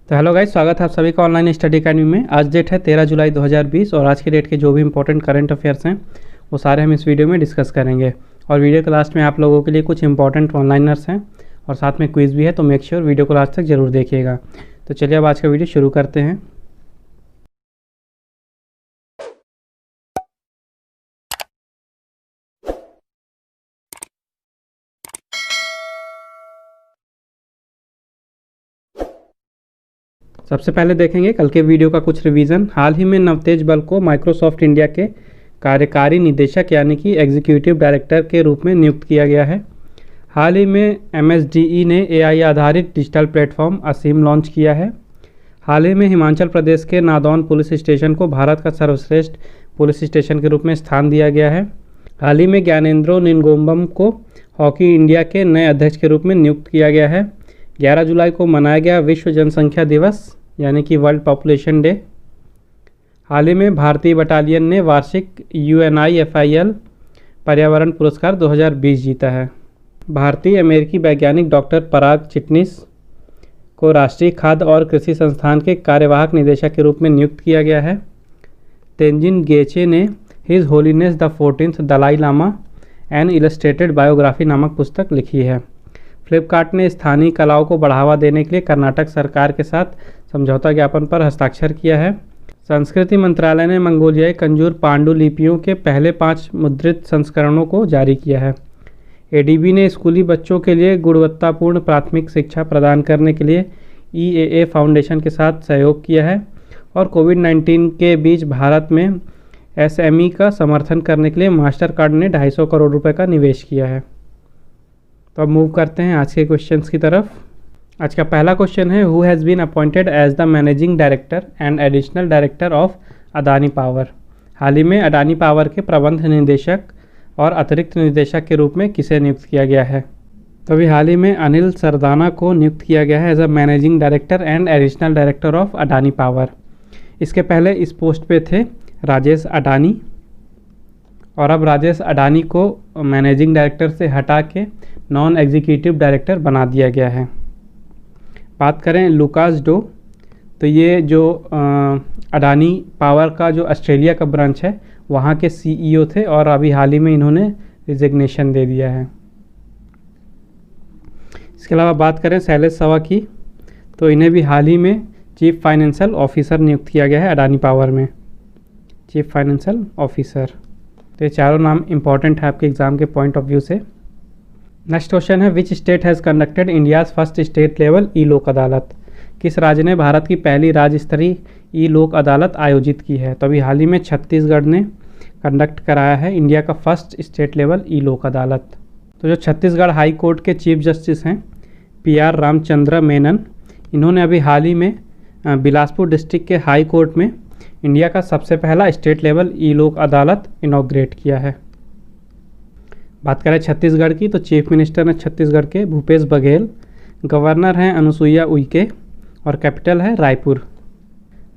तो hello guys, स्वागत है आप सभी का ऑनलाइन स्टडी अकेडमी में। आज डेट है 13 जुलाई 2020 और आज के डेट के जो भी इंपॉर्टेंट करंट अफेयर्स हैं वो सारे हम इस वीडियो में डिस्कस करेंगे। और वीडियो के लास्ट में आप लोगों के लिए कुछ इंपॉर्टेंट ऑनलाइनर्स हैं और साथ में क्विज़ भी है, तो मेक श्योर वीडियो को लास्ट तक ज़रूर देखिएगा। तो चलिए अब आज का वीडियो शुरू करते हैं। सबसे पहले देखेंगे कल के वीडियो का कुछ रिवीजन। हाल ही में नवतेज बल को माइक्रोसॉफ्ट इंडिया के कार्यकारी निदेशक यानी कि एग्जीक्यूटिव डायरेक्टर के रूप में नियुक्त किया गया है। हाल ही में MSDE ने AI आधारित डिजिटल प्लेटफॉर्म असीम लॉन्च किया है। हाल ही में हिमाचल प्रदेश के नादौन पुलिस स्टेशन को भारत का सर्वश्रेष्ठ पुलिस स्टेशन के रूप में स्थान दिया गया है। हाल ही में ज्ञानेंद्रो निंगोम्बम को हॉकी इंडिया के नए अध्यक्ष के रूप में नियुक्त किया गया है। 11 जुलाई को मनाया गया विश्व जनसंख्या दिवस यानी कि वर्ल्ड पॉपुलेशन डे। हाल ही में भारतीय बटालियन ने वार्षिक UNIFIL पर्यावरण पुरस्कार 2020 जीता है। भारतीय अमेरिकी वैज्ञानिक डॉक्टर पराग चिटनिस को राष्ट्रीय खाद्य और कृषि संस्थान के कार्यवाहक निदेशक के रूप में नियुक्त किया गया है। तेंजिन गेचे ने his holiness the 14th Dalai Lama an illustrated biography नामक पुस्तक लिखी है। फ्लिपकार्ट ने स्थानीय कलाओं को बढ़ावा देने के लिए कर्नाटक सरकार के साथ समझौता ज्ञापन पर हस्ताक्षर किया है। संस्कृति मंत्रालय ने मंगोलियाई कंजूर पांडुलिपियों के पहले 5 मुद्रित संस्करणों को जारी किया है। ADB ने स्कूली बच्चों के लिए गुणवत्तापूर्ण प्राथमिक शिक्षा प्रदान करने के लिए EAA फाउंडेशन के साथ सहयोग किया है। और कोविड-19 के बीच भारत में SME का समर्थन करने के लिए मास्टर कार्ड ने 250 करोड़ रुपए का निवेश किया है। तो अब मूव करते हैं आज के क्वेश्चंस की तरफ। आज का पहला क्वेश्चन है, who has been appointed as the managing director and additional director of Adani power. हाल ही में अडानी पावर के प्रबंध निदेशक और अतिरिक्त निदेशक के रूप में किसे नियुक्त किया गया है? तो अभी हाल ही में अनिल सरदाना को नियुक्त किया गया है as a managing director and additional director of Adani Power. इसके पहले इस पोस्ट पे थे राजेश अडानी, और अब राजेश अडानी को मैनेजिंग डायरेक्टर से हटा के नॉन एग्जीक्यूटिव डायरेक्टर बना दिया गया है। बात करें लुकास डो, तो ये जो अडानी पावर का जो ऑस्ट्रेलिया का ब्रांच है वहाँ के CEO थे और अभी हाल ही में इन्होंने रिजिग्नेशन दे दिया है। इसके अलावा बात करें शैलेश सवा की, तो इन्हें भी हाल ही में चीफ फाइनेंशियल ऑफिसर नियुक्त किया गया है अडानी पावर में, चीफ फाइनेंशियल ऑफिसर। तो ये चारों नाम इंपॉर्टेंट है आपके एग्जाम के पॉइंट ऑफ व्यू से। नेक्स्ट क्वेश्चन है, which state has conducted India's first state level e Lok Adalat. किस राज्य ने भारत की पहली राज्य स्तरीय ई लोक अदालत आयोजित की है? तो अभी हाल ही में छत्तीसगढ़ ने कंडक्ट कराया है इंडिया का first state level e Lok अदालत। तो जो छत्तीसगढ़ हाई कोर्ट के चीफ जस्टिस हैं PR रामचंद्र मेनन, इन्होंने अभी हाल ही में बिलासपुर डिस्ट्रिक्ट के हाई कोर्ट में इंडिया का सबसे पहला स्टेट लेवल ई लोक अदालत इनॉग्रेट किया है। बात करें छत्तीसगढ़ की, तो चीफ मिनिस्टर हैं छत्तीसगढ़ के भूपेश बघेल, गवर्नर हैं अनुसुईया उइके और कैपिटल है रायपुर।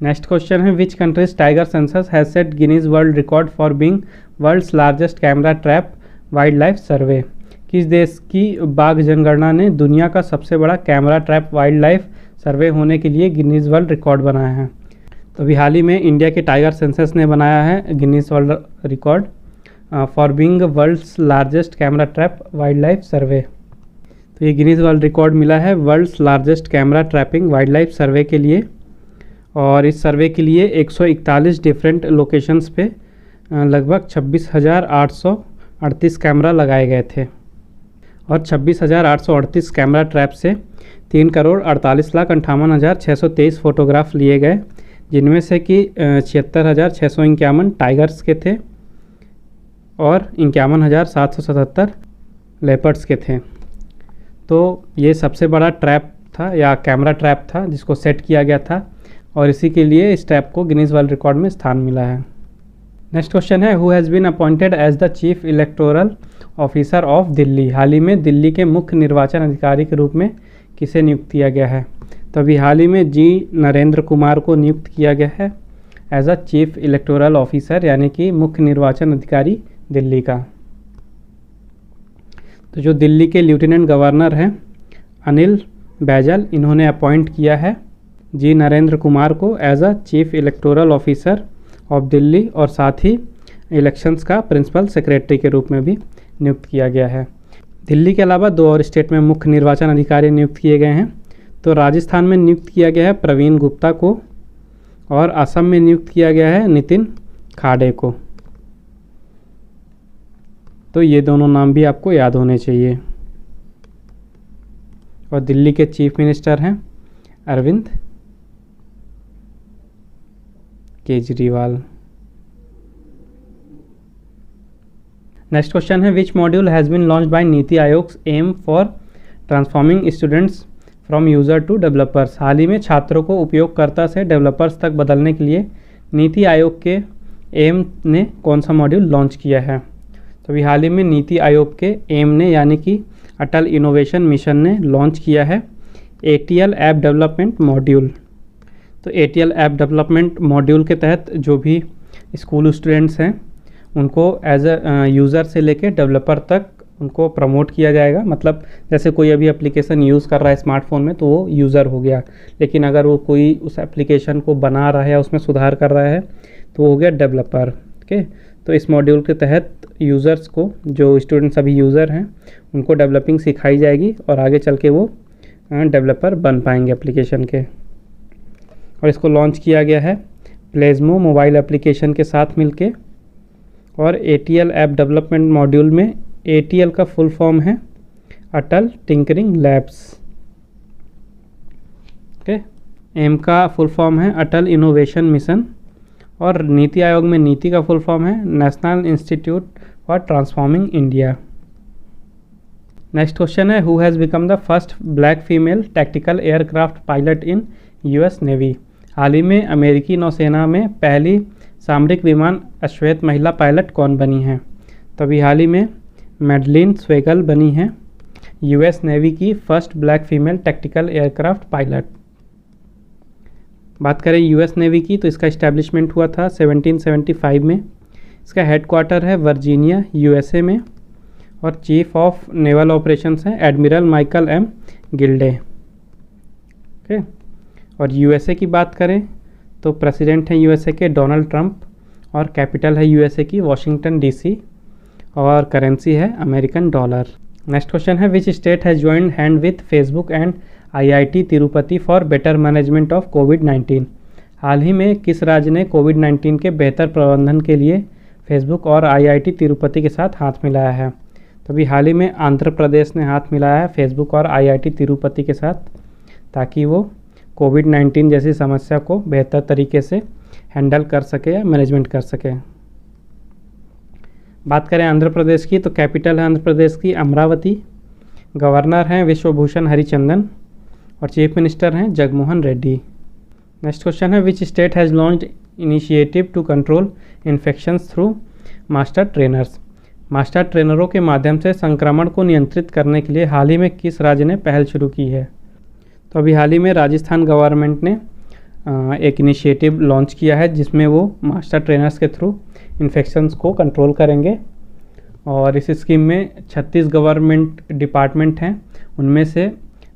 नेक्स्ट क्वेश्चन है, which country's tiger census has set Guinness world record for being world's largest camera trap wildlife survey. किस देश की बाघ जनगणना ने दुनिया का सबसे बड़ा कैमरा ट्रैप वाइल्ड लाइफ सर्वे होने के लिए गिनीज वर्ल्ड रिकॉर्ड बनाया है? तो अभी हाल ही में इंडिया के टाइगर सेंसस ने बनाया है Guinness world record for being world's largest camera trap wildlife survey. तो ये गिनीज वर्ल्ड रिकॉर्ड मिला है world's largest camera trapping wildlife survey के लिए। और इस सर्वे के लिए 141 डिफरेंट लोकेशंस पे लगभग 26,838 कैमरा लगाए गए थे। और 26,838 कैमरा ट्रैप से 3,48,58,623 फोटोग्राफ लिए गए, जिनमें से कि 76,651 टाइगर्स के थे और 51,777 लेपर्ड्स के थे। तो ये सबसे बड़ा ट्रैप था या कैमरा ट्रैप था जिसको सेट किया गया था, और इसी के लिए इस ट्रैप को गिनीज वर्ल्ड रिकॉर्ड में स्थान मिला है। नेक्स्ट क्वेश्चन है, who has been appointed as the chief electoral officer of Delhi. हाल ही में दिल्ली के मुख्य निर्वाचन अधिकारी के रूप में किसे नियुक्त किया गया है? तो अभी हाल ही में G नरेंद्र कुमार को नियुक्त किया गया है as a chief electoral officer यानी कि मुख्य निर्वाचन अधिकारी दिल्ली का। तो जो दिल्ली के लेफ्टिनेंट गवर्नर हैं अनिल बैजल, इन्होंने अपॉइंट किया है जी नरेंद्र कुमार को as a chief electoral officer of Delhi और साथ ही इलेक्शंस का प्रिंसिपल सेक्रेटरी के रूप में भी नियुक्त किया गया है। दिल्ली के अलावा 2 और स्टेट में मुख्य निर्वाचन अधिकारी नियुक्त किए गए हैं। तो राजस्थान में नियुक्त किया गया है प्रवीण गुप्ता को और असम में नियुक्त किया गया है नितिन खाड़े को। तो ये दोनों नाम भी आपको याद होने चाहिए। और दिल्ली के चीफ मिनिस्टर हैं अरविंद केजरीवाल। नेक्स्ट क्वेश्चन है which module has been launched by NITI Aayog's AIM for transforming students from user to developers. हाल ही में छात्रों को उपयोगकर्ता से डेवलपर्स तक बदलने के लिए नीति आयोग के एम ने कौन सा मॉड्यूल लॉन्च किया है। तो अभी हाल ही में नीति आयोग के एम ने यानी कि अटल इनोवेशन मिशन ने लॉन्च किया है ATL ऐप डेवलपमेंट मॉड्यूल। तो ATL ऐप डेवलपमेंट मॉड्यूल के तहत जो भी स्कूल स्टूडेंट्स हैं उनको एज अ यूज़र से लेकर डेवलपर तक उनको प्रमोट किया जाएगा। मतलब जैसे कोई अभी एप्लीकेशन यूज़ कर रहा है स्मार्टफोन में तो वो यूज़र हो गया, लेकिन अगर वो कोई उस एप्लीकेशन को बना रहा है या उसमें सुधार कर रहा है तो वो हो गया डेवलपर। ओके, तो इस मॉड्यूल के तहत यूज़र्स को, जो स्टूडेंट्स अभी यूज़र हैं, उनको डेवलपिंग सिखाई जाएगी और आगे चल के वो डेवलपर बन पाएंगे एप्लीकेशन के। और इसको लॉन्च किया गया है प्लेज़मो मोबाइल एप्लीकेशन के साथ मिलके। और ATL ऐप डेवलपमेंट मॉड्यूल में ATL का फुल फॉर्म है अटल टिंकरिंग लैब्स। ओके, एम का फुल फॉर्म है अटल इनोवेशन मिशन और नीति आयोग में नीति का फुल फॉर्म है national institute for transforming India. Next question है who has become the first black female tactical aircraft pilot in US navy. हाल ही में अमेरिकी नौसेना में पहली सामरिक विमान अश्वेत महिला पायलट कौन बनी है। तो अभी हाल ही में मैडलिन स्वेगल बनी है US नेवी की first black female tactical aircraft pilot. बात करें US नेवी की तो इसका इस्टेब्लिशमेंट हुआ था 1775 में। इसका हेडक्वार्टर है वर्जीनिया USA में और चीफ ऑफ नेवल ऑपरेशंस है admiral Michael M Gilday. Okay, और USA की बात करें तो प्रेसिडेंट है USA के डोनाल्ड ट्रंप और कैपिटल है USA की वॉशिंगटन DC और करेंसी है अमेरिकन डॉलर। नेक्स्ट क्वेश्चन है which state has joined hand with Facebook and IIT Tirupati for better management of कोविड-19। हाल ही में किस राज्य ने कोविड-19 के बेहतर प्रबंधन के लिए फेसबुक और IIT तिरुपति के साथ हाथ मिलाया है। तो अभी हाल ही में आंध्र प्रदेश ने हाथ मिलाया है फेसबुक और IIT तिरुपति के साथ ताकि वो कोविड-19 जैसी समस्या को बेहतर तरीके से हैंडल कर सके या मैनेजमेंट कर सके। बात करें आंध्र प्रदेश की तो कैपिटल है आंध्र प्रदेश की अमरावती, गवर्नर हैं विश्वभूषण हरिचंदन और चीफ मिनिस्टर हैं जगमोहन रेड्डी। नेक्स्ट क्वेश्चन है which state has launched initiative to control infections through master trainers. Master ट्रेनरों के माध्यम से संक्रमण को नियंत्रित करने के लिए हाल ही में किस राज्य ने पहल शुरू की है। तो अभी हाल ही में राजस्थान गवर्नमेंट ने एक इनिशिएटिव लॉन्च किया है जिसमें वो मास्टर ट्रेनर्स के थ्रू इन्फेक्शंस को कंट्रोल करेंगे। और इस स्कीम में 36 गवर्नमेंट डिपार्टमेंट हैं, उनमें से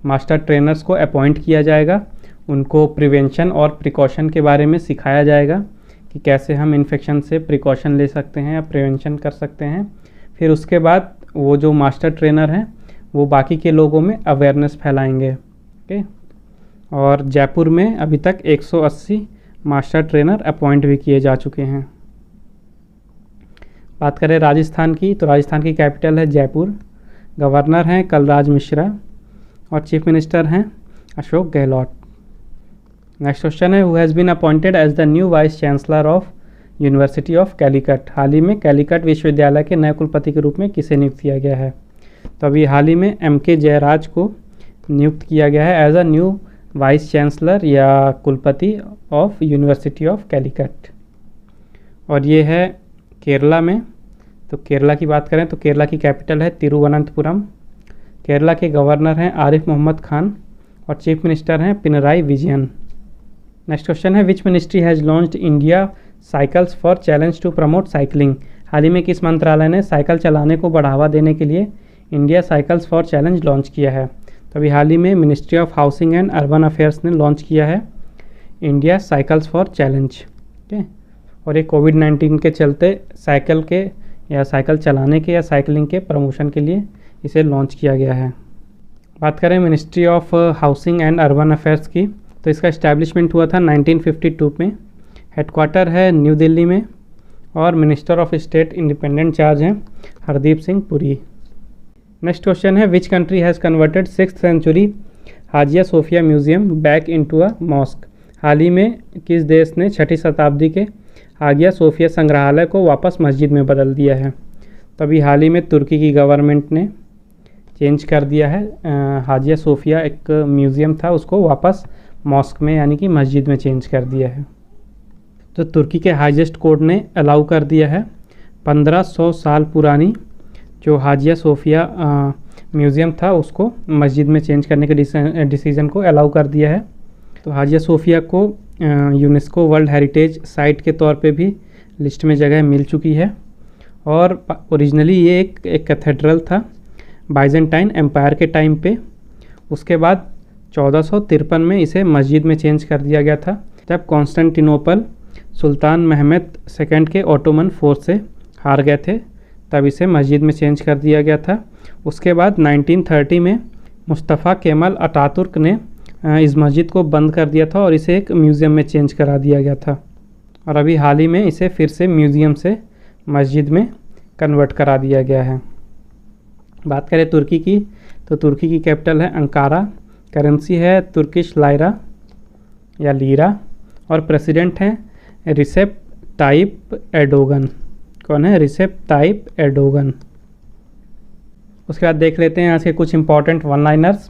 मास्टर ट्रेनर्स को अपॉइंट किया जाएगा। उनको प्रिवेंशन और प्रिकॉशन के बारे में सिखाया जाएगा कि कैसे हम इन्फेक्शन से प्रिकॉशन ले सकते हैं या प्रिवेंशन कर सकते हैं। फिर उसके बाद वो जो मास्टर ट्रेनर हैं वो बाकी के लोगों में अवेयरनेस फैलाएंगे। ओके, और जयपुर में अभी तक 180 मास्टर ट्रेनर अपॉइंट भी किए जा चुके हैं। बात करें राजस्थान की तो राजस्थान की कैपिटल है जयपुर, गवर्नर हैं कलराज मिश्रा और चीफ मिनिस्टर हैं अशोक गहलोत। नेक्स्ट क्वेश्चन है who has been appointed as the new vice chancellor of university of Calicut. हाल ही में कैलीकट विश्वविद्यालय के नए कुलपति के रूप में किसे नियुक्त किया गया है। तो अभी हाल ही में MK जयराज को नियुक्त किया गया है as a new vice chancellor या कुलपति ऑफ यूनिवर्सिटी ऑफ कैलीकट। और ये है केरला में। तो केरला की बात करें तो केरला की कैपिटल है तिरुवनंतपुरम। केरला के गवर्नर हैं आरिफ मोहम्मद खान और चीफ मिनिस्टर हैं पिनराई विजयन। नेक्स्ट क्वेश्चन है which ministry has launched India cycles for challenge to promote cycling. हाल ही में किस मंत्रालय ने साइकिल चलाने को बढ़ावा देने के लिए India cycles for challenge launch किया है। तो अभी हाल ही में ministry of housing and urban affairs ने लॉन्च किया है इंडिया साइकिल्स फॉर चैलेंज। ठीक है, और ये कोविड-19 के चलते साइकिल के या साइकिल चलाने के या साइकिलिंग के प्रमोशन के लिए इसे लॉन्च किया गया है। बात करें ministry of housing and urban affairs की, तो इसका इस्टेब्लिशमेंट हुआ था 1952 में। हेडक्वार्टर है न्यू दिल्ली में और minister of state independent charge हैं हरदीप सिंह पुरी। नेक्स्ट क्वेश्चन है, which country has converted 6th century Hagia Sophia museum back into a mosque. हाल ही में किस देश ने 6ठी शताब्दी के हागिया सोफिया संग्रहालय को वापस मस्जिद में बदल दिया है। तभी हाल ही में तुर्की की गवर्नमेंट ने चेंज कर दिया है, हाजिया सोफिया एक म्यूज़ियम था उसको वापस मॉस्क में यानी कि मस्जिद में चेंज कर दिया है। तो तुर्की के हाईएस्ट कोर्ट ने अलाउ कर दिया है 1500 साल पुरानी जो हाजिया सोफिया म्यूज़ियम था उसको मस्जिद में चेंज करने के डिसीज़न को अलाउ कर दिया है। तो हाजिया सोफिया को यूनेस्को वर्ल्ड हेरिटेज साइट के तौर पे भी लिस्ट में जगह मिल चुकी है और ओरिजिनली ये एक कैथेड्रल था बाइजेंटाइन एम्पायर के टाइम पे। उसके बाद 1453 में इसे मस्जिद में चेंज कर दिया गया था जब कॉन्स्टेंटिनोपल सुल्तान महमद II के ओटोमन फोर्स से हार गए थे, तब इसे मस्जिद में चेंज कर दिया गया था। उसके बाद 1930 में मुस्तफ़ा केमल अतातुर्क ने इस मस्जिद को बंद कर दिया था और इसे एक म्यूज़ियम में चेंज करा दिया गया था और अभी हाल ही में इसे फिर से म्यूज़ियम से मस्जिद में कन्वर्ट करा दिया गया है। बात करें तुर्की की, तो तुर्की की कैपिटल है अंकारा, करेंसी है तुर्किश लायरा या लीरा और प्रेसिडेंट हैं रिसेप ताइप एर्डोगन। कौन है? रिसेप ताइप एर्डोगन। उसके बाद देख लेते हैं आज के कुछ important one liners.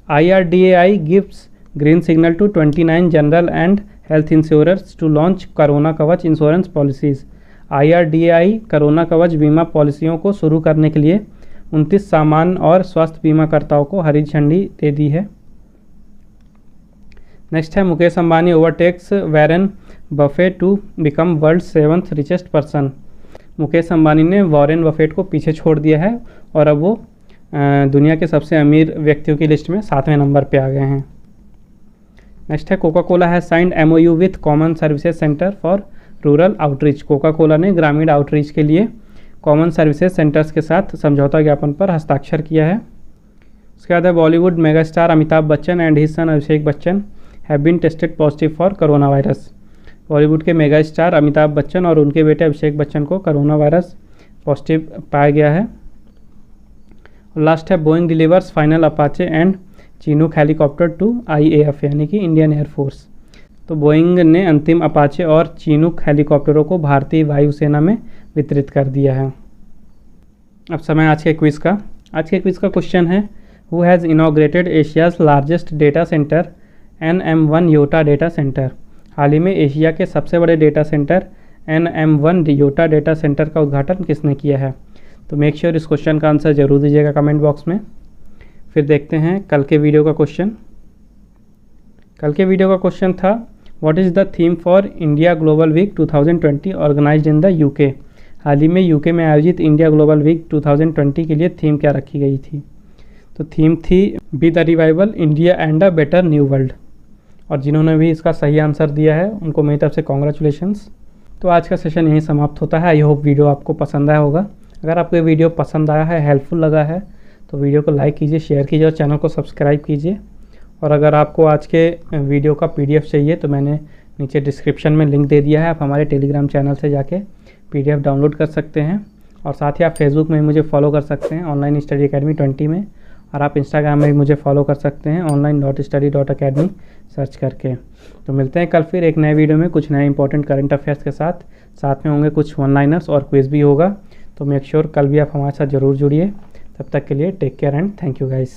IRDAI gives green signal to 29 general and health insurers to launch corona कवच इंश्योरेंस पॉलिसीज़। IRDAI कोरोना कवच बीमा पॉलिसियों को शुरू करने के लिए 29 सामान्य और स्वास्थ्य बीमाकर्ताओं को हरी झंडी दे दी है। नेक्स्ट है, Mukesh Ambani overtakes Warren Buffett to become world 7th richest person. Mukesh Ambani ने वॉरेन बफेट को पीछे छोड़ दिया है और अब वो दुनिया के सबसे अमीर व्यक्तियों की लिस्ट में 7वें नंबर पे आ गए हैं। नेक्स्ट है, कोका कोला है signed MOU with common services centre for rural outreach. Coca Cola ने ग्रामीण आउटरीच के लिए कॉमन सर्विसेज सेंटर्स के साथ समझौता ज्ञापन पर हस्ताक्षर किया है। उसके बाद है, Bollywood mega star Amitabh Bachchan and his son Abhishek Bachchan have been tested positive for corona virus. Bollywood के मेगा स्टार अमिताभ बच्चन और उनके बेटे अभिषेक बच्चन को कोरोना वायरस पॉजिटिव पाया गया है। लास्ट है, Boeing delivers final Apache and Chinook helicopter to IAF यानी कि इंडियन एयरफोर्स। तो बोइंग ने अंतिम अपाचे और चीनूक हेलीकॉप्टरों को भारतीय वायुसेना में वितरित कर दिया है। अब समय आज के क्विज़ का। आज के क्विज़ का क्वेश्चन है, who has inaugurated Asia's largest data centre NM1 Yotta data centre. हाल ही में एशिया के सबसे बड़े data centre NM1 Yotta data centre का उद्घाटन किसने किया है? तो मेक श्योर इस क्वेश्चन का आंसर जरूर दीजिएगा कमेंट बॉक्स में। फिर देखते हैं कल के वीडियो का क्वेश्चन। कल के वीडियो का क्वेश्चन था, what is the theme for India global week 2020 organised in the UK। हाल ही में UK में आयोजित इंडिया ग्लोबल वीक 2020 के लिए थीम क्या रखी गई थी? तो थीम थी be the revival India and a better new world. और जिन्होंने भी इसका सही आंसर दिया है उनको मेरी तरफ से कॉन्ग्रेचुलेशंस। तो आज का सेशन यहीं समाप्त होता है। आई होप वीडियो आपको पसंद आया होगा। अगर आपको ये वीडियो पसंद आया है, हेल्पफुल लगा है, तो वीडियो को लाइक कीजिए, शेयर कीजिए और चैनल को सब्सक्राइब कीजिए। और अगर आपको आज के वीडियो का PDF चाहिए तो मैंने नीचे डिस्क्रिप्शन में लिंक दे दिया है, आप हमारे टेलीग्राम चैनल से जाके PDF डाउनलोड कर सकते हैं। और साथ ही आप फेसबुक में मुझे फॉलो कर सकते हैं ऑनलाइन स्टडी अकेडमी 20 में, और आप इंस्टाग्राम में भी मुझे फॉलो कर सकते हैं online.study.academy सर्च करके। तो मिलते हैं कल फिर एक नए वीडियो में कुछ नए इंपॉर्टेंट करंट अफेयर्स के साथ में होंगे कुछ वन लाइनर्स और क्विज़ भी होगा। तो मेक श्योर कल भी आप हमारे साथ ज़रूर जुड़िए। तब तक के लिए take care and thank you guys.